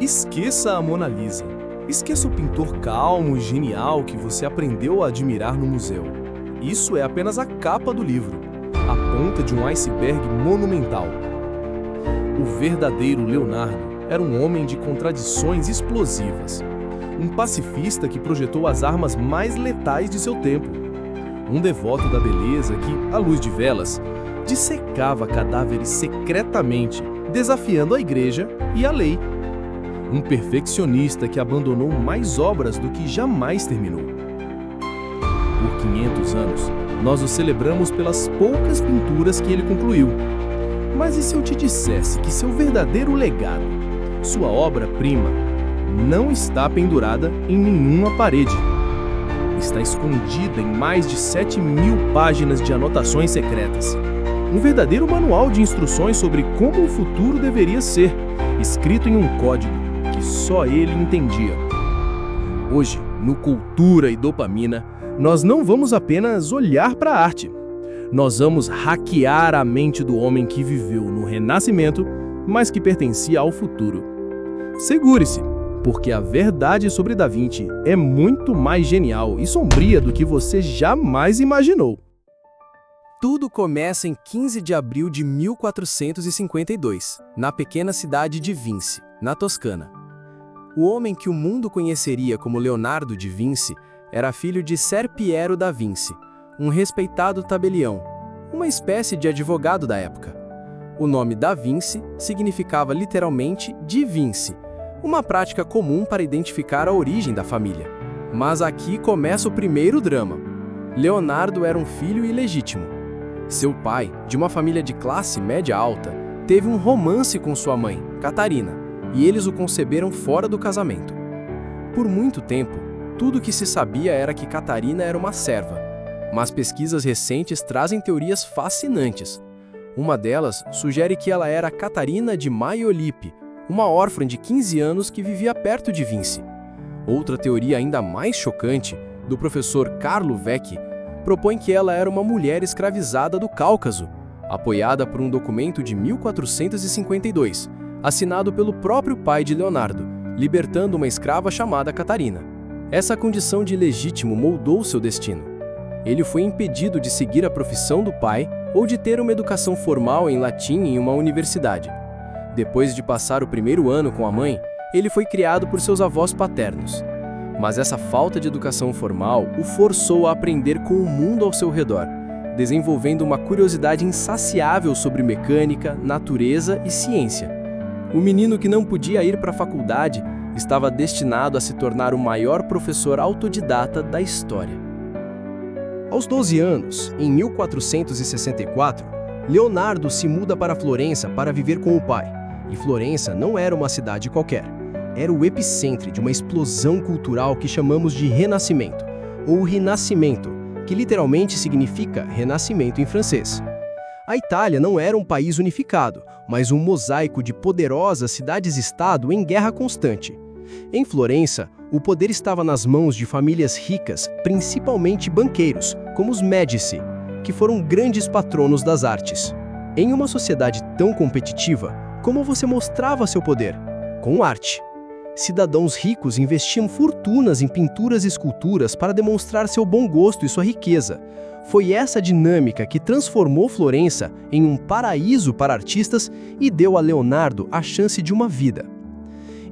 Esqueça a Mona Lisa. Esqueça o pintor calmo e genial que você aprendeu a admirar no museu. Isso é apenas a capa do livro, a ponta de um iceberg monumental. O verdadeiro Leonardo era um homem de contradições explosivas. Um pacifista que projetou as armas mais letais de seu tempo. Um devoto da beleza que, à luz de velas, dissecava cadáveres secretamente, desafiando a igreja e a lei. Um perfeccionista que abandonou mais obras do que jamais terminou. Por 500 anos, nós o celebramos pelas poucas pinturas que ele concluiu. Mas e se eu te dissesse que seu verdadeiro legado, sua obra-prima, não está pendurada em nenhuma parede? Está escondida em mais de 7.000 páginas de anotações secretas. Um verdadeiro manual de instruções sobre como o futuro deveria ser, escrito em um código que só ele entendia. Hoje, no Cultura e Dopamina, nós não vamos apenas olhar para a arte. Nós vamos hackear a mente do homem que viveu no Renascimento, mas que pertencia ao futuro. Segure-se, porque a verdade sobre Da Vinci é muito mais genial e sombria do que você jamais imaginou. Tudo começa em 15 de abril de 1452, na pequena cidade de Vinci, na Toscana. O homem que o mundo conheceria como Leonardo de Vinci era filho de Ser Piero da Vinci, um respeitado tabelião, uma espécie de advogado da época. O nome Da Vinci significava literalmente de Vinci, uma prática comum para identificar a origem da família. Mas aqui começa o primeiro drama. Leonardo era um filho ilegítimo. Seu pai, de uma família de classe média alta, teve um romance com sua mãe, Catarina, e eles o conceberam fora do casamento. Por muito tempo, tudo o que se sabia era que Catarina era uma serva, mas pesquisas recentes trazem teorias fascinantes. Uma delas sugere que ela era Catarina de Maiolipe, uma órfã de 15 anos que vivia perto de Vinci. Outra teoria ainda mais chocante, do professor Carlo Vecchi, propõe que ela era uma mulher escravizada do Cáucaso, apoiada por um documento de 1452, assinado pelo próprio pai de Leonardo, libertando uma escrava chamada Catarina. Essa condição de ilegítimo moldou seu destino. Ele foi impedido de seguir a profissão do pai ou de ter uma educação formal em latim em uma universidade. Depois de passar o primeiro ano com a mãe, ele foi criado por seus avós paternos. Mas essa falta de educação formal o forçou a aprender com o mundo ao seu redor, desenvolvendo uma curiosidade insaciável sobre mecânica, natureza e ciência. O menino que não podia ir para a faculdade estava destinado a se tornar o maior professor autodidata da história. Aos 12 anos, em 1464, Leonardo se muda para Florença para viver com o pai. E Florença não era uma cidade qualquer. Era o epicentro de uma explosão cultural que chamamos de Renascimento, ou Rinascimento, que literalmente significa renascimento em francês. A Itália não era um país unificado, mas um mosaico de poderosas cidades-estado em guerra constante. Em Florença, o poder estava nas mãos de famílias ricas, principalmente banqueiros, como os Médici, que foram grandes patronos das artes. Em uma sociedade tão competitiva, como você mostrava seu poder? Com arte. Cidadãos ricos investiam fortunas em pinturas e esculturas para demonstrar seu bom gosto e sua riqueza. Foi essa dinâmica que transformou Florença em um paraíso para artistas e deu a Leonardo a chance de uma vida.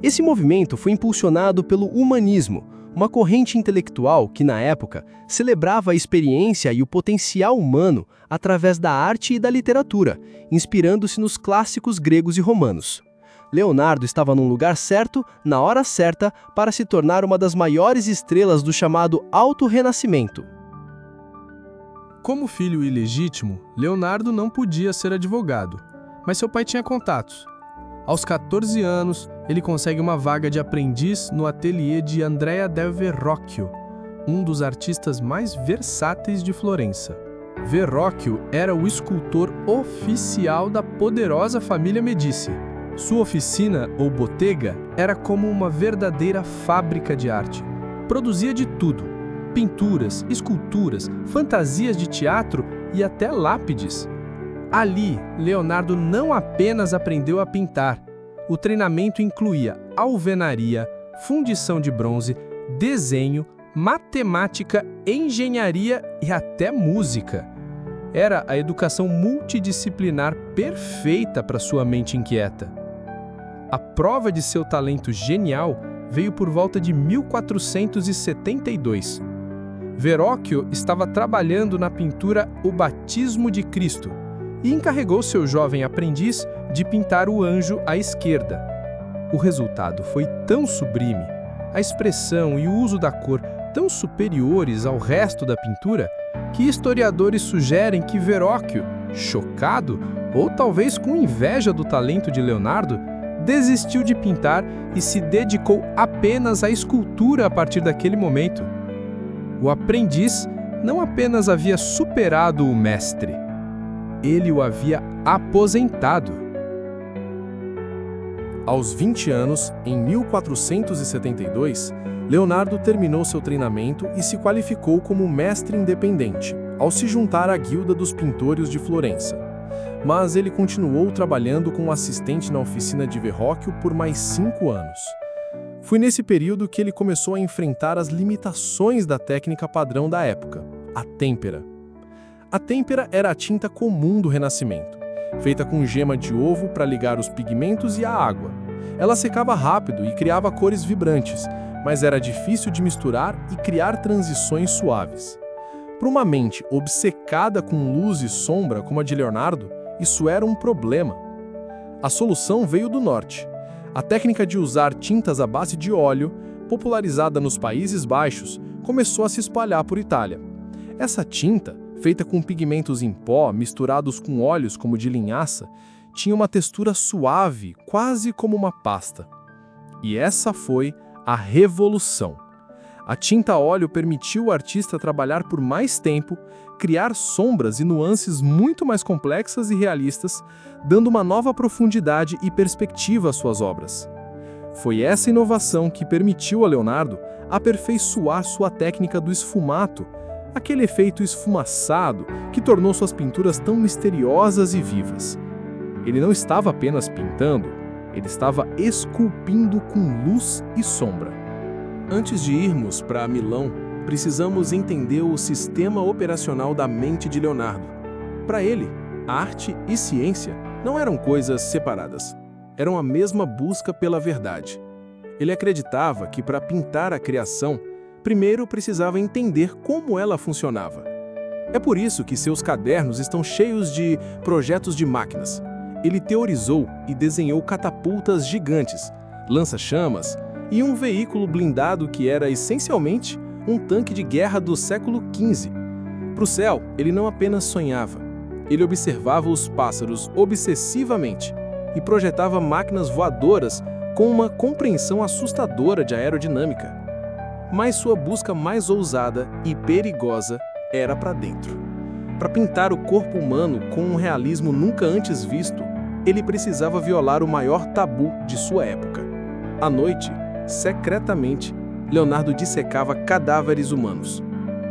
Esse movimento foi impulsionado pelo humanismo, uma corrente intelectual que, na época, celebrava a experiência e o potencial humano através da arte e da literatura, inspirando-se nos clássicos gregos e romanos. Leonardo estava no lugar certo, na hora certa, para se tornar uma das maiores estrelas do chamado Alto Renascimento. Como filho ilegítimo, Leonardo não podia ser advogado, mas seu pai tinha contatos. Aos 14 anos, ele consegue uma vaga de aprendiz no ateliê de Andrea del Verrocchio, um dos artistas mais versáteis de Florença. Verrocchio era o escultor oficial da poderosa família Medici. Sua oficina, ou bottega, era como uma verdadeira fábrica de arte. Produzia de tudo: pinturas, esculturas, fantasias de teatro e até lápides. Ali, Leonardo não apenas aprendeu a pintar. O treinamento incluía alvenaria, fundição de bronze, desenho, matemática, engenharia e até música. Era a educação multidisciplinar perfeita para sua mente inquieta. A prova de seu talento genial veio por volta de 1472. Verrocchio estava trabalhando na pintura O Batismo de Cristo e encarregou seu jovem aprendiz de pintar o anjo à esquerda. O resultado foi tão sublime, a expressão e o uso da cor tão superiores ao resto da pintura, que historiadores sugerem que Verrocchio, chocado ou talvez com inveja do talento de Leonardo, desistiu de pintar e se dedicou apenas à escultura a partir daquele momento. O aprendiz não apenas havia superado o mestre, ele o havia aposentado. Aos 20 anos, em 1472, Leonardo terminou seu treinamento e se qualificou como mestre independente, ao se juntar à Guilda dos Pintores de Florença. Mas ele continuou trabalhando como assistente na oficina de Verrocchio por mais 5 anos. Foi nesse período que ele começou a enfrentar as limitações da técnica padrão da época, a têmpera. A têmpera era a tinta comum do Renascimento, feita com gema de ovo para ligar os pigmentos e a água. Ela secava rápido e criava cores vibrantes, mas era difícil de misturar e criar transições suaves. Para uma mente obcecada com luz e sombra como a de Leonardo, isso era um problema. A solução veio do norte. A técnica de usar tintas à base de óleo, popularizada nos Países Baixos, começou a se espalhar por Itália. Essa tinta, feita com pigmentos em pó misturados com óleos como de linhaça, tinha uma textura suave, quase como uma pasta. E essa foi a revolução. A tinta a óleo permitiu ao artista trabalhar por mais tempo, criar sombras e nuances muito mais complexas e realistas, dando uma nova profundidade e perspectiva às suas obras. Foi essa inovação que permitiu a Leonardo aperfeiçoar sua técnica do esfumato, aquele efeito esfumaçado que tornou suas pinturas tão misteriosas e vivas. Ele não estava apenas pintando, ele estava esculpindo com luz e sombra. Antes de irmos para Milão, precisamos entender o sistema operacional da mente de Leonardo. Para ele, arte e ciência não eram coisas separadas. Eram a mesma busca pela verdade. Ele acreditava que para pintar a criação, primeiro precisava entender como ela funcionava. É por isso que seus cadernos estão cheios de projetos de máquinas. Ele teorizou e desenhou catapultas gigantes, lança-chamas e um veículo blindado que era essencialmente um tanque de guerra do século XV. Para o céu, ele não apenas sonhava, ele observava os pássaros obsessivamente e projetava máquinas voadoras com uma compreensão assustadora de aerodinâmica. Mas sua busca mais ousada e perigosa era para dentro. Para pintar o corpo humano com um realismo nunca antes visto, ele precisava violar o maior tabu de sua época. À noite, secretamente, Leonardo dissecava cadáveres humanos.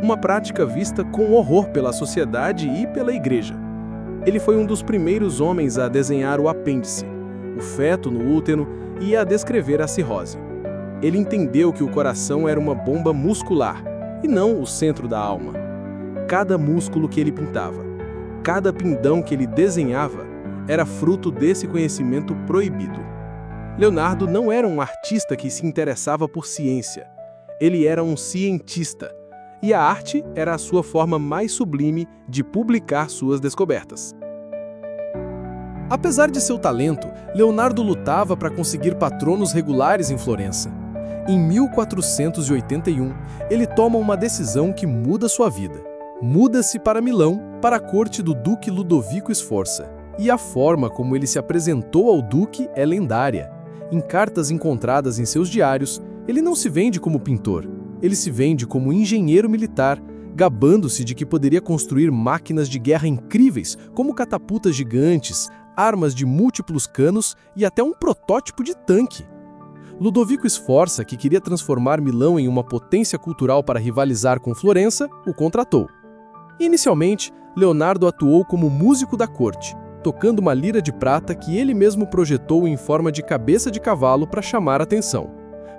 Uma prática vista com horror pela sociedade e pela igreja. Ele foi um dos primeiros homens a desenhar o apêndice, o feto no útero e a descrever a cirrose. Ele entendeu que o coração era uma bomba muscular e não o centro da alma. Cada músculo que ele pintava, cada pindão que ele desenhava, era fruto desse conhecimento proibido. Leonardo não era um artista que se interessava por ciência. Ele era um cientista, e a arte era a sua forma mais sublime de publicar suas descobertas. Apesar de seu talento, Leonardo lutava para conseguir patronos regulares em Florença. Em 1481, ele toma uma decisão que muda sua vida. Muda-se para Milão, para a corte do Duque Ludovico Sforza. E a forma como ele se apresentou ao Duque é lendária. Em cartas encontradas em seus diários, ele não se vende como pintor. Ele se vende como engenheiro militar, gabando-se de que poderia construir máquinas de guerra incríveis, como catapultas gigantes, armas de múltiplos canos e até um protótipo de tanque. Ludovico Sforza, que queria transformar Milão em uma potência cultural para rivalizar com Florença, o contratou. Inicialmente, Leonardo atuou como músico da corte, tocando uma lira de prata que ele mesmo projetou em forma de cabeça de cavalo para chamar a atenção.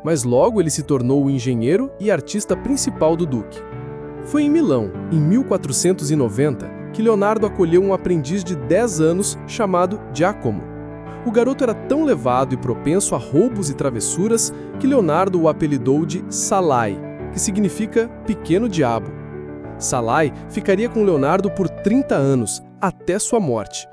Mas logo ele se tornou o engenheiro e artista principal do duque. Foi em Milão, em 1490, que Leonardo acolheu um aprendiz de 10 anos chamado Giacomo. O garoto era tão levado e propenso a roubos e travessuras que Leonardo o apelidou de Salai, que significa pequeno diabo. Salai ficaria com Leonardo por 30 anos, até sua morte.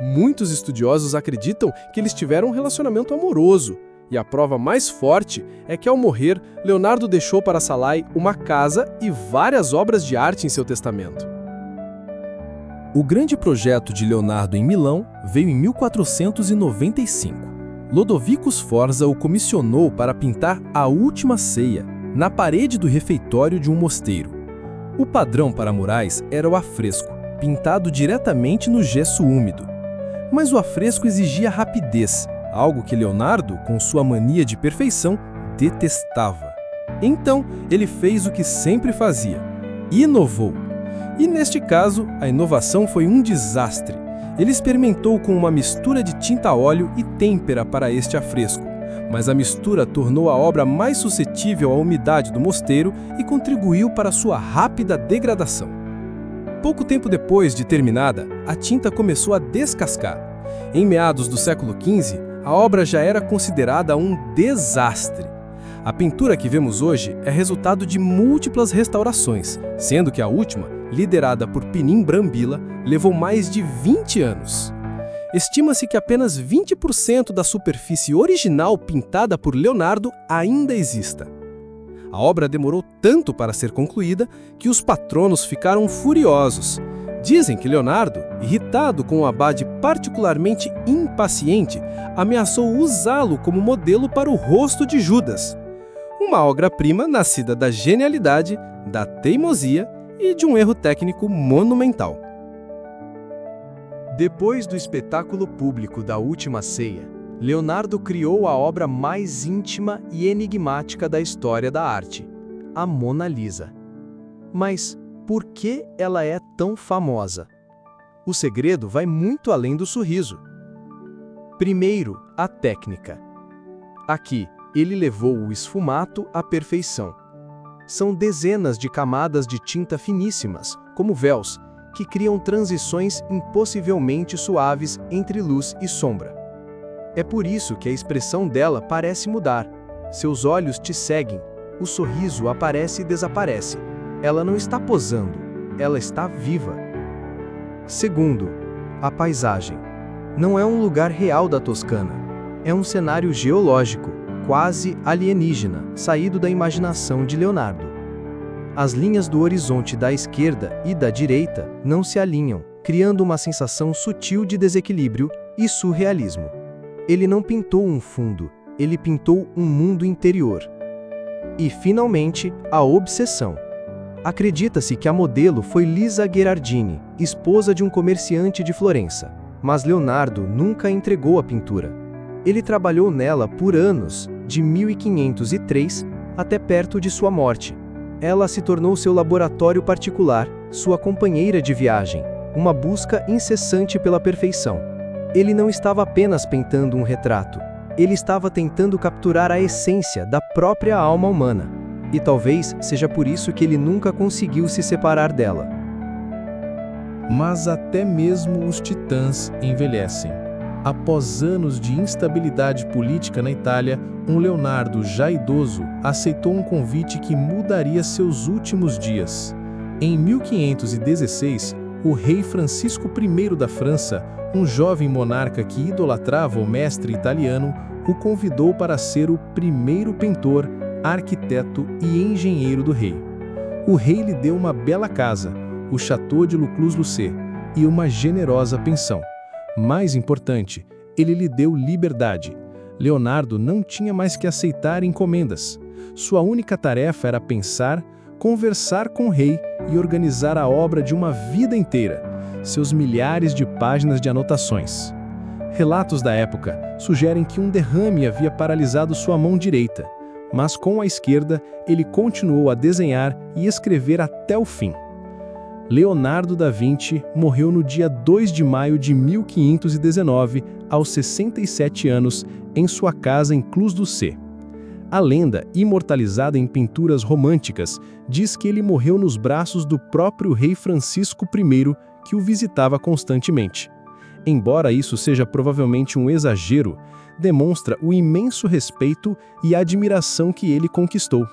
Muitos estudiosos acreditam que eles tiveram um relacionamento amoroso, e a prova mais forte é que ao morrer, Leonardo deixou para Salai uma casa e várias obras de arte em seu testamento. O grande projeto de Leonardo em Milão veio em 1495. Lodovico Sforza o comissionou para pintar a Última Ceia, na parede do refeitório de um mosteiro. O padrão para murais era o afresco, pintado diretamente no gesso úmido. Mas o afresco exigia rapidez, algo que Leonardo, com sua mania de perfeição, detestava. Então, ele fez o que sempre fazia: inovou. E neste caso, a inovação foi um desastre. Ele experimentou com uma mistura de tinta a óleo e têmpera para este afresco, mas a mistura tornou a obra mais suscetível à umidade do mosteiro e contribuiu para sua rápida degradação. Pouco tempo depois de terminada, a tinta começou a descascar. Em meados do século XV, a obra já era considerada um desastre. A pintura que vemos hoje é resultado de múltiplas restaurações, sendo que a última, liderada por Pinim Brambilla, levou mais de 20 anos. Estima-se que apenas 20% da superfície original pintada por Leonardo ainda exista. A obra demorou tanto para ser concluída que os patronos ficaram furiosos. Dizem que Leonardo, irritado com o abade particularmente impaciente, ameaçou usá-lo como modelo para o rosto de Judas. Uma obra-prima nascida da genialidade, da teimosia e de um erro técnico monumental. Depois do espetáculo público da Última Ceia, Leonardo criou a obra mais íntima e enigmática da história da arte, a Mona Lisa. Mas por que ela é tão famosa? O segredo vai muito além do sorriso. Primeiro, a técnica. Aqui, ele levou o esfumato à perfeição. São dezenas de camadas de tinta finíssimas, como véus, que criam transições impossivelmente suaves entre luz e sombra. É por isso que a expressão dela parece mudar. Seus olhos te seguem, o sorriso aparece e desaparece. Ela não está posando, ela está viva. Segundo, a paisagem. Não é um lugar real da Toscana. É um cenário geológico, quase alienígena, saído da imaginação de Leonardo. As linhas do horizonte da esquerda e da direita não se alinham, criando uma sensação sutil de desequilíbrio e surrealismo. Ele não pintou um fundo, ele pintou um mundo interior. E, finalmente, a obsessão. Acredita-se que a modelo foi Lisa Gherardini, esposa de um comerciante de Florença, mas Leonardo nunca entregou a pintura. Ele trabalhou nela por anos, de 1503 até perto de sua morte. Ela se tornou seu laboratório particular, sua companheira de viagem, uma busca incessante pela perfeição. Ele não estava apenas pintando um retrato, ele estava tentando capturar a essência da própria alma humana. E talvez seja por isso que ele nunca conseguiu se separar dela. Mas até mesmo os titãs envelhecem. Após anos de instabilidade política na Itália, um Leonardo já idoso aceitou um convite que mudaria seus últimos dias. Em 1516, o rei Francisco I da França, um jovem monarca que idolatrava o mestre italiano, o convidou para ser o primeiro pintor, arquiteto e engenheiro do rei. O rei lhe deu uma bela casa, o Château de Luclus-Lucé, e uma generosa pensão. Mais importante, ele lhe deu liberdade. Leonardo não tinha mais que aceitar encomendas. Sua única tarefa era pensar, conversar com o rei e organizar a obra de uma vida inteira, seus milhares de páginas de anotações. Relatos da época sugerem que um derrame havia paralisado sua mão direita, mas com a esquerda ele continuou a desenhar e escrever até o fim. Leonardo da Vinci morreu no dia 2 de maio de 1519, aos 67 anos, em sua casa em Clus do Cé. A lenda, imortalizada em pinturas românticas, diz que ele morreu nos braços do próprio rei Francisco I, que o visitava constantemente. Embora isso seja provavelmente um exagero, demonstra o imenso respeito e admiração que ele conquistou.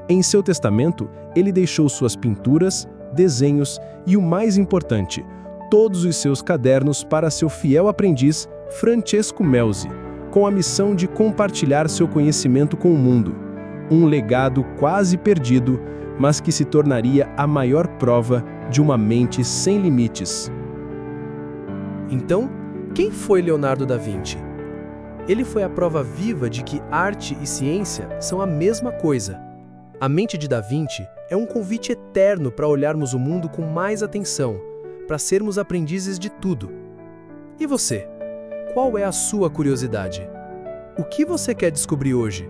Em seu testamento, ele deixou suas pinturas, desenhos e, o mais importante, todos os seus cadernos para seu fiel aprendiz, Francesco Melzi, com a missão de compartilhar seu conhecimento com o mundo. Um legado quase perdido, mas que se tornaria a maior prova de uma mente sem limites. Então, quem foi Leonardo da Vinci? Ele foi a prova viva de que arte e ciência são a mesma coisa. A mente de Da Vinci é um convite eterno para olharmos o mundo com mais atenção, para sermos aprendizes de tudo. E você? Qual é a sua curiosidade? O que você quer descobrir hoje?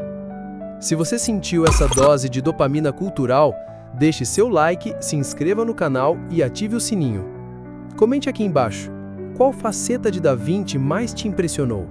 Se você sentiu essa dose de dopamina cultural, deixe seu like, se inscreva no canal e ative o sininho. Comente aqui embaixo, qual faceta de Da Vinci mais te impressionou?